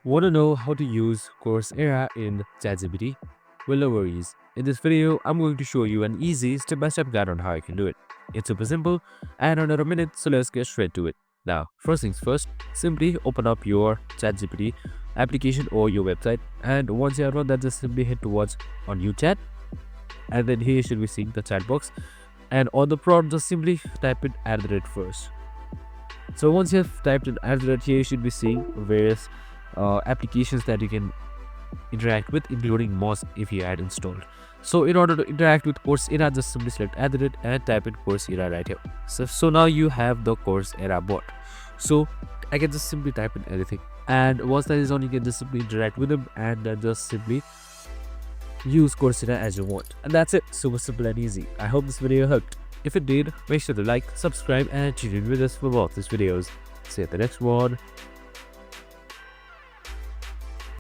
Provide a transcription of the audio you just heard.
Want to know how to use Coursera in ChatGPT? Well, no worries. In this video, I'm going to show you an easy step-by-step guide on how you can do it. It's super simple and under a minute, so let's get straight to it. Now, first things first, simply open up your ChatGPT application or your website, and once you have run that, just simply hit towards on new chat, and then here you should be seeing the chat box, and on the prompt, just simply type in @ first. So once you have typed in @ here, you should be seeing various applications that you can interact with, including Moz if you had installed. So in order to interact with Coursera, just simply select @ and type in Coursera right here. So now you have the Coursera bot. So I can just simply type in anything, and once that is on, you can just simply interact with them and then just simply use Coursera as you want. And that's it. Super simple and easy. I hope this video helped. If it did, make sure to like, subscribe, and tune in with us for more of these videos. See you at the next one.